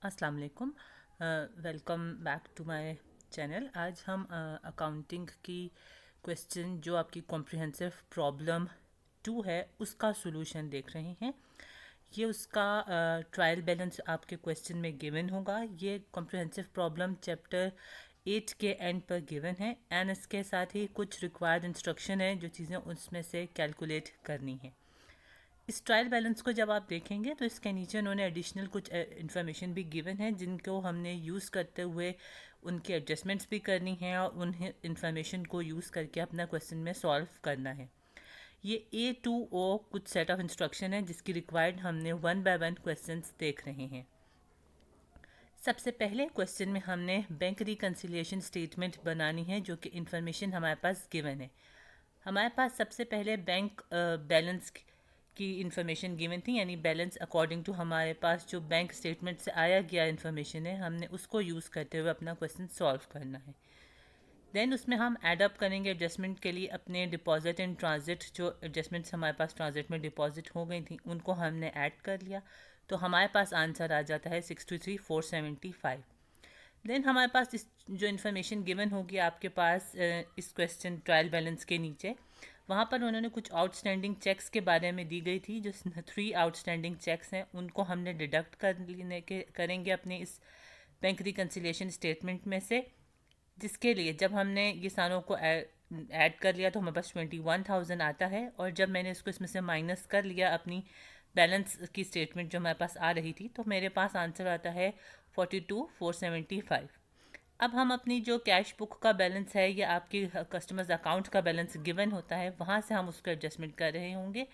अस्सलाम वालेकुम। Welcome back to my channel. आज हम अकाउंटिंग की क्वेश्चन जो आपकी कॉम्प्रिहेंसिव प्रॉब्लम 2 है उसका सॉल्यूशन देख रहे हैं। ये उसका ट्रायल बैलेंस आपके क्वेश्चन में गिवन होगा। ये कॉम्प्रिहेंसिव प्रॉब्लम चैप्टर 8 के एंड पर गिवन है एंड इसके साथ ही कुछ रिक्वायर्ड इंस्ट्रक्शन है जो चीज़ें उसमें से कैलकुलेट करनी है। इस ट्रायल बैलेंस को जब आप देखेंगे तो इसके नीचे उन्होंने एडिशनल कुछ इन्फॉर्मेशन भी गिवन है जिनको हमने यूज़ करते हुए उनके एडजस्टमेंट्स भी करनी है और उन इन्फॉर्मेशन को यूज़ करके अपना क्वेश्चन में सॉल्व करना है। ये A2O कुछ सेट ऑफ इंस्ट्रक्शन है जिसकी रिक्वायर्ड हमने 1 बाय 1 क्वेश्चंस देख रहे हैं। सबसे पहले क्वेश्चन में हमने बैंक रिकन्सिलिएशन स्टेटमेंट बनानी है जो कि इन्फॉर्मेशन हमारे पास गिवन है। हमारे पास सबसे पहले बैंक बैलेंस की इन्फॉर्मेशन गिवन थी, यानी बैलेंस अकॉर्डिंग टू हमारे पास जो बैंक स्टेटमेंट से आया गया इन्फॉर्मेशन है हमने उसको यूज़ करते हुए अपना क्वेश्चन सॉल्व करना है। देन उसमें हम ऐड अप करेंगे एडजस्टमेंट के लिए अपने डिपॉजिट एंड ट्रांजिट, जो एडजस्टमेंट्स हमारे पास ट्रांजिट में डिपॉजिट हो गई थी उनको हमने ऐड कर लिया तो हमारे पास आंसर आ जाता है 63,475। देन हमारे पास इस जो इन्फॉर्मेशन गिवन होगी आपके पास इस क्वेश्चन ट्रायल बैलेंस के नीचे, वहाँ पर उन्होंने कुछ आउटस्टैंडिंग चेक्स के बारे में दी गई थी। जो 3 आउटस्टैंडिंग चेक्स हैं उनको हमने डिडक्ट करेंगे अपने इस बैंक रिकन्सिलिएशन स्टेटमेंट में से, जिसके लिए जब हमने ये सारों को ऐड कर लिया तो हमारे पास 21,000 आता है। और जब मैंने इसको इसमें से माइनस कर लिया अपनी बैलेंस की स्टेटमेंट जो हमारे पास आ रही थी तो मेरे पास आंसर आता है 42,475। अब हम अपनी जो कैश बुक का बैलेंस है या आपकी कस्टमर्स अकाउंट का बैलेंस गिवन होता है वहाँ से हम उसको एडजस्टमेंट कर रहे होंगे।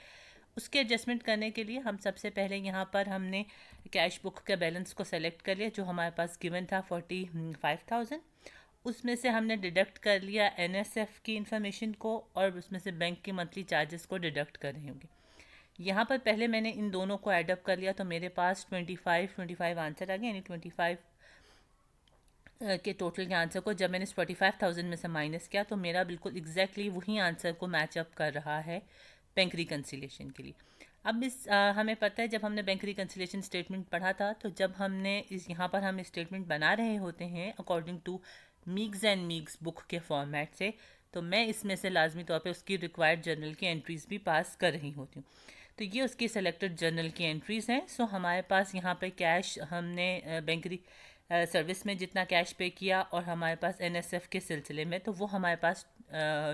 उसके एडजस्टमेंट करने के लिए हम सबसे पहले यहाँ पर हमने कैश बुक के बैलेंस को सेलेक्ट कर लिया जो हमारे पास गिवन था 45,000। उसमें से हमने डिडक्ट कर लिया NSF की इंफॉर्मेशन को और उसमें से बैंक के मंथली चार्जेस को डिडक्ट कर रहे होंगे। यहाँ पर पहले मैंने इन दोनों को ऐडअप कर लिया तो मेरे पास 25 आंसर आ गया, यानी 25 के टोटल के आंसर को जब मैंने इस 45,000 में से माइनस किया तो मेरा बिल्कुल एग्जैक्टली वही आंसर को मैच अप कर रहा है बैंक रिकन्सिलेशन के लिए। अब हमें पता है जब हमने बैंक रिकन्सिलेशन स्टेटमेंट पढ़ा था तो जब हमने यहाँ पर हम स्टेटमेंट बना रहे होते हैं अकॉर्डिंग टू मीग्स एंड मीग्स बुक के फॉर्मेट से, तो मैं इसमें से लाजमी तौर पे उसकी रिक्वायर्ड जर्नल की एंट्रीज़ भी पास कर रही होती हूँ। तो ये उसकी सेलेक्टेड जर्नल की एंट्रीज़ हैं। सो हमारे पास यहाँ पे कैश हमने बैंक सर्विस में जितना कैश पे किया और हमारे पास NSF के सिलसिले में, तो वो हमारे पास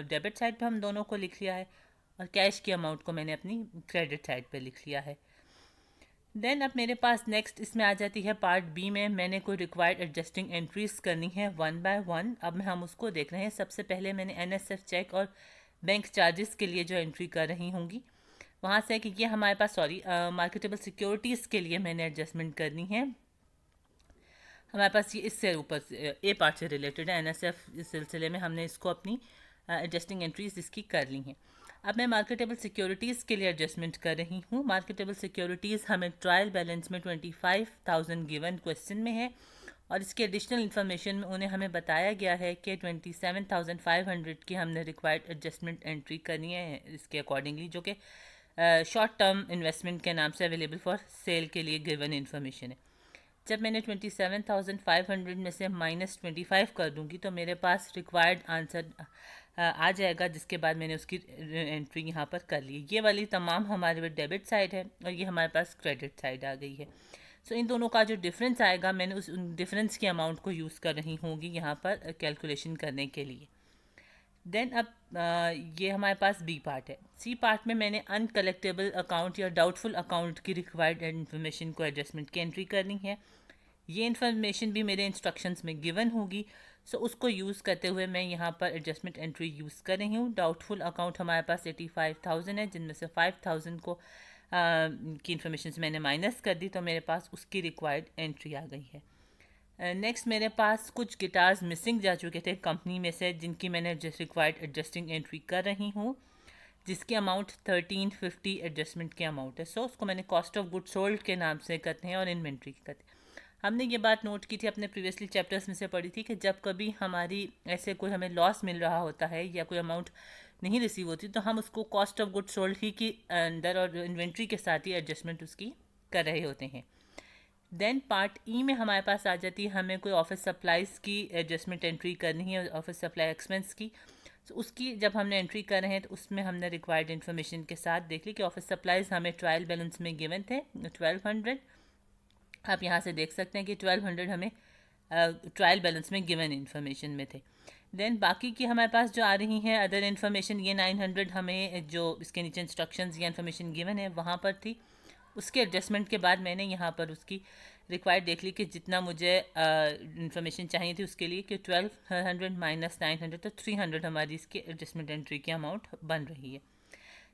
डेबिट साइड पे हम दोनों को लिख लिया है और कैश की अमाउंट को मैंने अपनी क्रेडिट साइड पे लिख लिया है। देन अब मेरे पास नेक्स्ट इसमें आ जाती है पार्ट बी में मैंने कोई रिक्वायर्ड एडजस्टिंग एंट्रीज करनी है 1 बाय 1। अब हम उसको देख रहे हैं। सबसे पहले मैंने NSF चेक और बैंक चार्जेस के लिए जो एंट्री कर रही होंगी वहाँ से कि ये हमारे पास मार्केटेबल सिक्योरिटीज़ के लिए मैंने एडजस्टमेंट करनी है। हमारे पास ये इससे ऊपर ए पार्ट से रिलेटेड है। NSF इस सिलसिले में हमने इसको अपनी एडजस्टिंग एंट्रीज इसकी कर ली हैं। अब मैं मार्केटेबल सिक्योरिटीज़ के लिए एडजस्टमेंट कर रही हूँ। मार्केटेबल सिक्योरिटीज़ हमें ट्रायल बैलेंस में 25,000 गिवन क्वेश्चन में है और इसके एडिशनल इन्फॉर्मेशन में उन्हें हमें बताया गया है कि 27,500 की हमने रिक्वायर्ड एडजस्टमेंट एंट्री करनी है इसके अकॉर्डिंगली, जो कि शॉर्ट टर्म इन्वेस्टमेंट के नाम से अवेलेबल फॉर सेल के लिए गिवन इन्फॉर्मेशन है। जब मैंने 27,500 में से -25 कर दूंगी तो मेरे पास रिक्वायर्ड आंसर आ जाएगा, जिसके बाद मैंने उसकी एंट्री यहाँ पर कर ली। ये वाली तमाम हमारे पास डेबिट साइड है और ये हमारे पास क्रेडिट साइड आ गई है। सो इन दोनों का जो डिफरेंस आएगा मैंने उस डिफरेंस की अमाउंट को यूज़ कर रही होंगी यहाँ पर कैलकुलेशन करने के लिए। देन अब ये हमारे पास बी पार्ट है। सी पार्ट में मैंने अनकलेक्टेबल अकाउंट या डाउटफुल अकाउंट की रिक्वायर्ड इन्फॉर्मेशन को एडजस्टमेंट की एंट्री करनी है। ये इन्फॉर्मेशन भी मेरे इंस्ट्रक्शंस में गिवन होगी। सो उसको यूज़ करते हुए मैं यहाँ पर एडजस्टमेंट एंट्री यूज़ कर रही हूँ। डाउटफुल अकाउंट हमारे पास 85,000 है जिनमें से 5,000 को की इन्फॉर्मेशन मैंने माइनस कर दी तो मेरे पास उसकी रिक्वायर्ड एंट्री आ गई है। नेक्स्ट मेरे पास कुछ गिटार्स मिसिंग जा चुके थे कंपनी में से जिनकी मैंने रिक्वायर्ड एडजस्टिंग एंट्री कर रही हूँ, जिसकी अमाउंट 1350 एडजस्टमेंट की अमाउंट है। सो उसको मैंने कॉस्ट ऑफ गुड सोल्ड के नाम से करते हैं और इन्वेंट्री करते हैं। हमने ये बात नोट की थी अपने प्रीवियसली चैप्टर्स में से पढ़ी थी कि जब कभी हमारी ऐसे कोई हमें लॉस मिल रहा होता है या कोई अमाउंट नहीं रिसीव होती तो हम उसको कॉस्ट ऑफ गुड सोल्ड ही की अंदर और इन्वेंट्री के साथ ही एडजस्टमेंट उसकी कर रहे होते हैं। देन पार्ट ई में हमारे पास आ जाती है, हमें कोई ऑफिस सप्लाइज़ की एडजस्टमेंट एंट्री करनी है, ऑफिस सप्लाई एक्सपेंस की। तो उसकी जब हमने एंट्री कर रहे हैं तो उसमें हमने रिक्वायर्ड इन्फॉर्मेशन के साथ देख ली कि ऑफिस सप्लाइज़ हमें ट्रायल बैलेंस में गिवन थे 1200। आप यहाँ से देख सकते हैं कि 1200 हमें ट्रायल बैलेंस में गिवन इन्फॉर्मेशन में थे। देन बाकी की हमारे पास जो आ रही हैं अदर इन्फॉर्मेशन, ये 900 हमें जो इसके नीचे इंस्ट्रक्शंस या इन्फॉर्मेशन गिवन है वहाँ पर थी। उसके एडजस्टमेंट के बाद मैंने यहाँ पर उसकी रिक्वायर्ड देख ली कि जितना मुझे इन्फॉर्मेशन चाहिए थी उसके लिए कि 1200 माइनस 900, तो 300 हमारी इसकी एडजस्टमेंट एंट्री की अमाउंट बन रही है।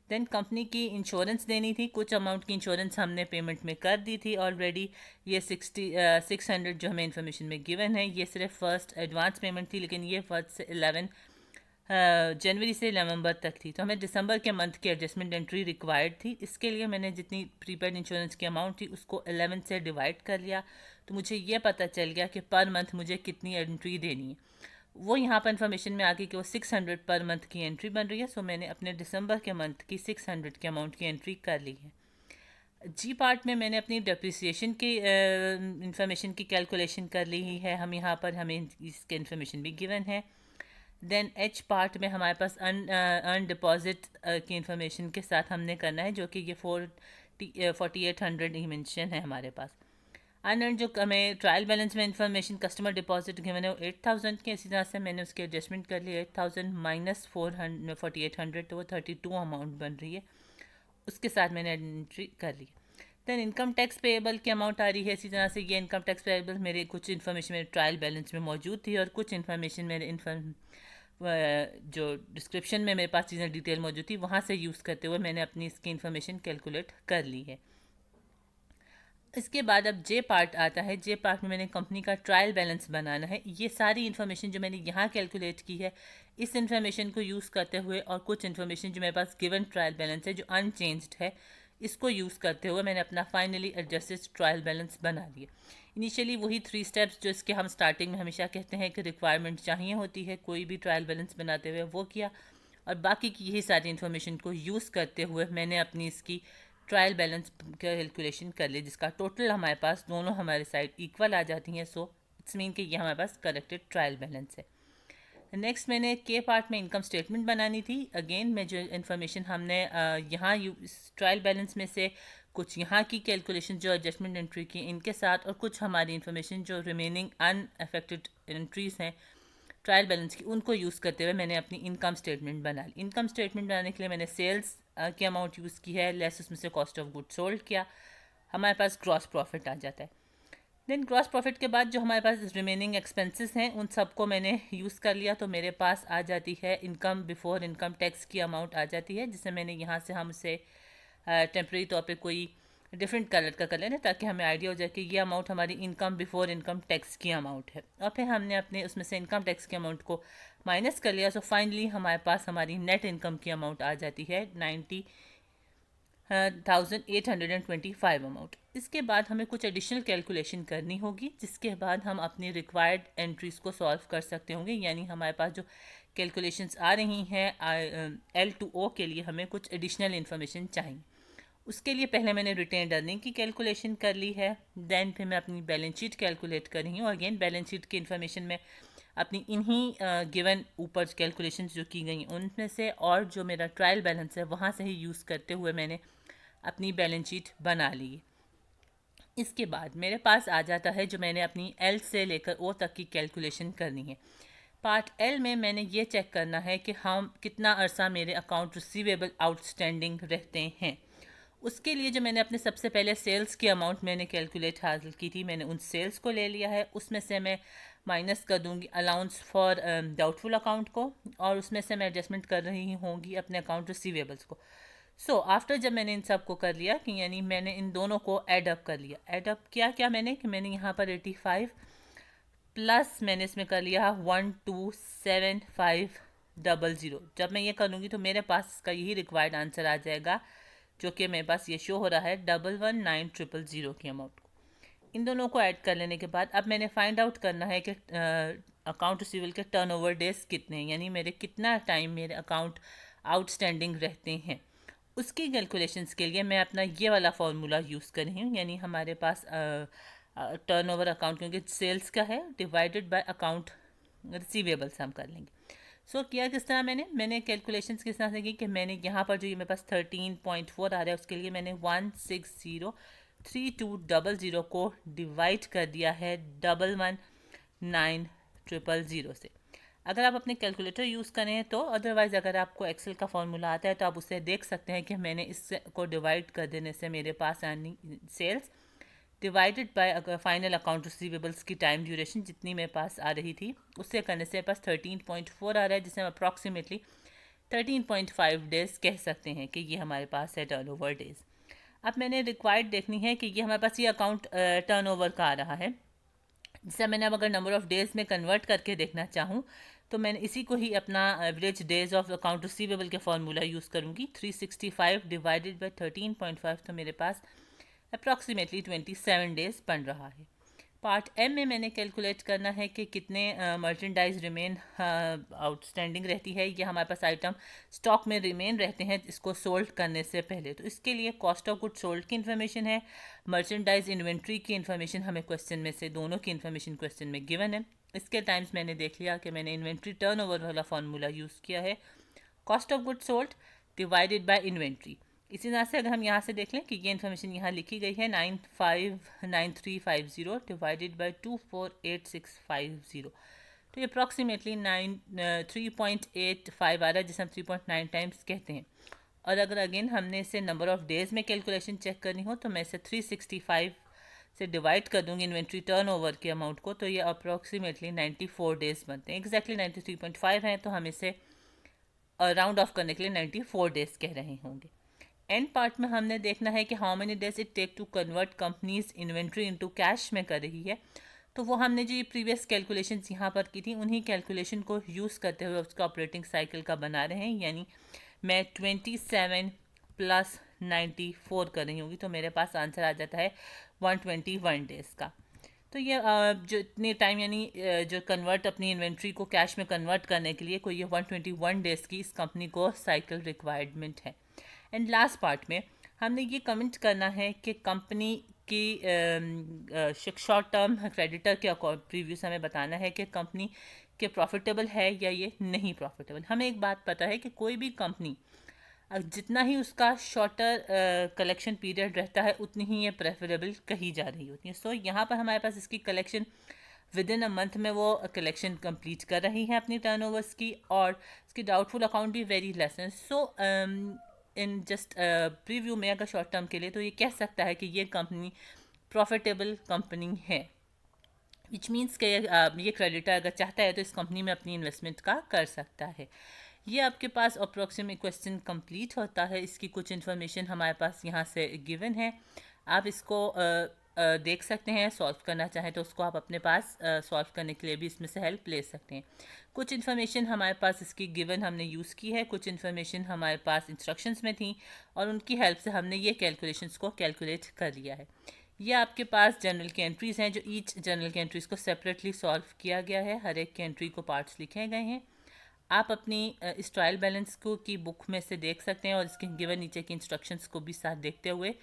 देन कंपनी की इंश्योरेंस देनी थी, कुछ अमाउंट की इंश्योरेंस हमने पेमेंट में कर दी थी ऑलरेडी। ये 600 जो हमें इन्फॉर्मेशन में गिवन है, ये सिर्फ फर्स्ट एडवांस पेमेंट थी, लेकिन ये फर्स्ट से 11 जनवरी से नवंबर तक थी। तो हमें दिसंबर के मंथ की एडजस्टमेंट एंट्री रिक्वायर्ड थी। इसके लिए मैंने जितनी प्रीपेड इंश्योरेंस की अमाउंट थी उसको 11 से डिवाइड कर लिया, तो मुझे ये पता चल गया कि पर मंथ मुझे कितनी एंट्री देनी है। वो यहाँ पर इन्फॉर्मेशन में आ गई कि वो 600 पर मंथ की एंट्री बन रही है। सो मैंने अपने दिसंबर के मंथ की 600 के अमाउंट की एंट्री कर ली है। जी पार्ट में मैंने अपनी डेप्रिसिएशन की इंफॉर्मेशन की कैलकुलेशन कर ली है। हम यहाँ पर हमें इसके इन्फॉर्मेशन भी गिवन है। देन एच पार्ट में हमारे पास अर्न डिपॉजिट की इंफॉर्मेशन के साथ हमने करना है, जो कि ये 4800 ही मेंशन है हमारे पास। अनअर्न जो हमें ट्रायल बैलेंस में इंफॉर्मेशन कस्टमर डिपॉजिट गिवन है वो 8000 के, इसी तरह से मैंने उसके एडजस्टमेंट कर लिया। 8000 माइनस 4800, तो वो 32 अमाउंट बन रही है, उसके साथ मैंने एंट्री कर ली। देन इनकम टैक्स पेएबल की अमाउंट आ रही है। इसी तरह से ये इनकम टैक्स पेएबल मेरे कुछ इन्फॉर्मेशन मेरे ट्रायल बैलेंस में मौजूद थी और कुछ इन्फॉर्मेशन मेरे जो डिस्क्रिप्शन में मेरे पास चीज़ें डिटेल मौजूद थी वहाँ से यूज़ करते हुए मैंने अपनी इसकी इन्फॉर्मेशन कैलकुलेट कर ली है। इसके बाद अब जे पार्ट आता है। जे पार्ट में मैंने कंपनी का ट्रायल बैलेंस बनाना है। ये सारी इन्फॉर्मेशन जो मैंने यहाँ कैलकुलेट की है, इस इन्फॉर्मेशन को यूज़ करते हुए और कुछ इन्फॉर्मेशन जो मेरे पास गिवन ट्रायल बैलेंस है जो अनचेंज्ड है, इसको यूज़ करते हुए मैंने अपना फाइनली एडजस्टेड ट्रायल बैलेंस बना लिया। इनिशियली वही 3 स्टेप्स जो इसके हम स्टार्टिंग में हमेशा कहते हैं कि रिक्वायरमेंट चाहिए होती है कोई भी ट्रायल बैलेंस बनाते हुए, वो किया। और बाकी की यही सारी इन्फॉर्मेशन को यूज़ करते हुए मैंने अपनी इसकी ट्रायल बैलेंस कैलकुलेशन कर ली, जिसका टोटल हमारे पास दोनों हमारे साइड इक्वल आ जाती हैं। सो इट्स मीन कि ये हमारे पास करेक्टेड ट्रायल बैलेंस है। नेक्स्ट मैंने के पार्ट में इनकम स्टेटमेंट बनानी थी। अगेन मैं जो इन्फॉर्मेशन हमने यहाँ ट्रायल बैलेंस में से कुछ यहाँ की कैलकुलेशन जो एडजस्टमेंट एंट्री की इनके साथ और कुछ हमारी इन्फॉर्मेशन जो रिमेनिंग अनअफेक्टेड एंट्रीज़ हैं ट्रायल बैलेंस की, उनको यूज़ करते हुए मैंने अपनी इनकम स्टेटमेंट बना ली। इनकम स्टेटमेंट बनाने के लिए मैंने सेल्स की अमाउंट यूज़ की है, लेस उसमें से कॉस्ट ऑफ गुड सोल्ड किया, हमारे पास ग्रॉस प्रॉफिट आ जाता है। देन ग्रॉस प्रॉफिट के बाद जो हमारे पास रिमेनिंग एक्सपेंसेस हैं उन सबको मैंने यूज़ कर लिया, तो मेरे पास आ जाती है इनकम बिफोर इनकम टैक्स की अमाउंट आ जाती है, जिसे मैंने यहाँ से हम उसे टेम्प्रेरी तौर पे कोई डिफरेंट कलर का कर लेना ताकि हमें आइडिया हो जाए कि ये अमाउंट हमारी इनकम बिफोर इनकम टैक्स की अमाउंट है। और फिर हमने अपने उसमें से इनकम टैक्स की अमाउंट को माइनस कर लिया। सो फाइनली हमारे पास हमारी नेट इनकम की अमाउंट आ जाती है 90,825 अमाउंट। इसके बाद हमें कुछ एडिशनल कैलकुलेशन करनी होगी, जिसके बाद हम अपनी रिक्वायर्ड एंट्रीज़ को सॉल्व कर सकते होंगे। यानी हमारे पास जो कैलकुलेशंस आ रही हैं L2O के लिए हमें कुछ एडिशनल इन्फॉर्मेशन चाहिए। उसके लिए पहले मैंने रिटेन्ड अर्निंग की कैलकुलेशन कर ली है। देन फिर मैं अपनी बैलेंस शीट कैलकुलेट कर रही हूँ। अगेन बैलेंस शीट की इन्फॉर्मेशन में अपनी इन्हीं गिवन ऊपर कैलकुलेशंस जो की गई उनमें से और जो मेरा ट्रायल बैलेंस है वहाँ से ही यूज़ करते हुए मैंने अपनी बैलेंस शीट बना ली। इसके बाद मेरे पास आ जाता है जो मैंने अपनी एल से लेकर ओ तक की कैलकुलेशन करनी है। पार्ट एल में मैंने ये चेक करना है कि हम कितना अरसा मेरे अकाउंट रिसीवेबल आउटस्टैंडिंग रहते हैं। उसके लिए जो मैंने अपने सबसे पहले सेल्स की अमाउंट मैंने कैलकुलेट हासिल की थी, मैंने उन सेल्स को ले लिया है। उसमें से मैं माइनस कर दूंगी अलाउंस फॉर डाउटफुल अकाउंट को, और उसमें से मैं एडजस्टमेंट कर रही होंगी अपने अकाउंट रिसीवेबल्स को। सो आफ्टर जब मैंने इन सब को कर लिया कि यानी मैंने इन दोनों को ऐड अप कर लिया। ऐड अप किया क्या मैंने कि मैंने यहाँ पर 85 प्लस मैंने इसमें कर लिया 127,500। जब मैं ये करूँगी तो मेरे पास इसका यही रिक्वायर्ड आंसर आ जाएगा, जो कि मेरे पास ये शो हो रहा है 119,000 की अमाउंट को। इन दोनों को ऐड कर लेने के बाद अब मैंने फाइंड आउट करना है कि अकाउंट रिसीवेबल के टर्नओवर डेज कितने हैं, यानी मेरे कितना टाइम मेरे अकाउंट आउटस्टैंडिंग रहते हैं। उसकी कैलकुलेशंस के लिए मैं अपना ये वाला फार्मूला यूज़ कर रही हूँ। यानी हमारे पास टर्नओवर अकाउंट, क्योंकि सेल्स का है, डिवाइडेड बाय अकाउंट रिसीवेबल्स हम कर लेंगे। सो किया किस तरह, मैंने कैलकुलेशंस किस तरह से की कि मैंने यहाँ पर जो ये मेरे पास 13.4 आ रहा है उसके लिए मैंने 1603200 को डिवाइड कर दिया है 11900 से। अगर आप अपने कैलकुलेटर यूज़ करें तो, अदरवाइज़ अगर आपको एक्सेल का फॉर्मूला आता है तो आप उससे देख सकते हैं कि मैंने इसको डिवाइड कर देने से मेरे पास आनी सेल्स डिवाइडेड बाय अगर फाइनल अकाउंट रिसीवेबल्स की टाइम ड्यूरेशन जितनी मेरे पास आ रही थी उससे करने से मेरे पास 13.4 आ रहा है, जिसे हम अप्रॉक्सीमेटली 13.5 डेज़ कह सकते हैं कि ये हमारे पास है टर्नओवर डेज़। अब मैंने रिक्वायर्ड देखनी है कि ये हमारे पास ये अकाउंट टर्नओवर का आ रहा है, जिसे मैंने अब अगर नंबर ऑफ़ डेज़ में कन्वर्ट करके देखना चाहूँ तो मैंने इसी को ही अपना average days of account receivable के फॉर्मूला यूज़ करूँगी। 365 डिवाइडेड बाई 13.5 तो मेरे पास अप्रॉक्सीमेटली 27 डेज़ बन रहा है। पार्ट एम में मैंने कैलकुलेट करना है कि कितने मर्चेंडाइज रिमेन आउटस्टैंडिंग रहती है या हमारे पास आइटम स्टॉक में रिमेन रहते हैं इसको सोल्ड करने से पहले। तो इसके लिए कॉस्ट ऑफ गुड सोल्ड की इन्फॉर्मेशन है, मर्चेंडाइज इन्वेंट्री की इन्फॉर्मेशन हमें क्वेश्चन में से दोनों की इन्फॉर्मेशन क्वेश्चन में गिवन है। इसके टाइम्स मैंने देख लिया कि मैंने इन्वेंट्री टर्नओवर वाला फार्मूला यूज़ किया है, cost of good sold divided by inventory. इसी तरह से अगर हम यहाँ से देख लें कि ये इन्फॉर्मेशन यहाँ लिखी गई है 959350 डिवाइडेड बाय 248650, तो ये अप्रॉक्सीमेटली 3.85 आ रहा है, जिसे हम 3.9 टाइम्स कहते हैं। और अगर अगेन हमने इसे नंबर ऑफ़ डेज़ में कैलकुलेशन चेक करनी हो तो मैं इसे 365 से डिवाइड कर दूंगी इन्वेंट्री टर्नओवर के अमाउंट को, तो ये अप्रॉक्सीमेटली 94 डेज़ बनते हैं। एग्जैक्टली 93.5 हैं तो हम इसे राउंड ऑफ करने के लिए 94 डेज़ कह रहे होंगे। एंड पार्ट में हमने देखना है कि how many days it take to convert companies inventory into cash में कर रही है। तो वो हमने जो ये प्रीवियस कैलकुलेशंस यहाँ पर की थी उन्हीं कैलकुलेशन को यूज़ करते हुए उसका ऑपरेटिंग साइकिल का बना रहे हैं, यानी मैं 27 प्लस 94 कर रही होंगी तो मेरे पास आंसर आ जाता है 121 डेज़ का। तो ये जो इतने टाइम यानी जो कन्वर्ट अपनी इन्वेंट्री को कैश में कन्वर्ट करने के लिए कोई ये 121 डेज़ की इस कंपनी को साइकिल रिक्वायरमेंट है। एंड लास्ट पार्ट में हमने ये कमेंट करना है कि कंपनी की शॉर्ट टर्म क्रेडिटर के प्रीव्यू हमें बताना है कि कंपनी के प्रॉफिटेबल है या ये नहीं प्रॉफिटेबल। हमें एक बात पता है कि कोई भी कंपनी जितना ही उसका शॉर्टर कलेक्शन पीरियड रहता है उतनी ही ये प्रेफरेबल कही जा रही होती है। सो यहाँ पर हमारे पास इसकी collection with in a month में वो कलेक्शन कंप्लीट कर रही हैं अपनी टर्नओवर्स की, और इसकी डाउटफुल अकाउंट भी वेरी लेस है। सो इन जस्ट प्रीव्यू में अगर शॉर्ट टर्म के लिए तो ये कह सकता है कि ये कंपनी प्रॉफिटेबल कंपनी है, विच मीन्स कि ये क्रेडिटर अगर चाहता है तो इस कंपनी में अपनी इन्वेस्टमेंट का कर सकता है। ये आपके पास अप्रॉक्सीमेट क्वेश्चन कंप्लीट होता है। इसकी कुछ इन्फॉर्मेशन हमारे पास यहाँ से गिवन है, आप इसको देख सकते हैं। सॉल्व करना चाहें तो उसको आप अपने पास सॉल्व करने के लिए भी इसमें से हेल्प ले सकते हैं। कुछ इन्फॉर्मेशन हमारे पास इसकी गिवन हमने यूज़ की है, कुछ इन्फॉर्मेशन हमारे पास इंस्ट्रक्शंस में थी और उनकी हेल्प से हमने ये कैलकुलेशंस को कैलकुलेट कर लिया है। ये आपके पास जर्नल की एंट्रीज़ हैं, जो ईच जर्नल की एंट्रीज़ को सेपरेटली सॉल्व किया गया है। हर एक की एंट्री को पार्ट्स लिखे गए हैं। आप अपनी इस ट्रायल बैलेंस को की बुक में से देख सकते हैं और इसके गिवन नीचे की इंस्ट्रक्शंस को भी साथ देखते हुए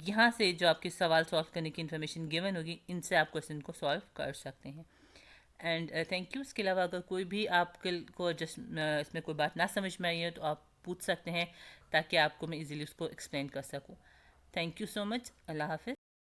यहाँ से जो आपके सवाल सॉल्व करने की इन्फॉर्मेशन गिवन होगी इनसे आप क्वेश्चन को सॉल्व कर सकते हैं। And thank you. इसके अलावा अगर कोई भी आपको जस्ट इसमें कोई बात ना समझ में आई है तो आप पूछ सकते हैं ताकि आपको मैं इजीली उसको एक्सप्लेन कर सकूँ। Thank you so much. अल्लाह हाफिज़।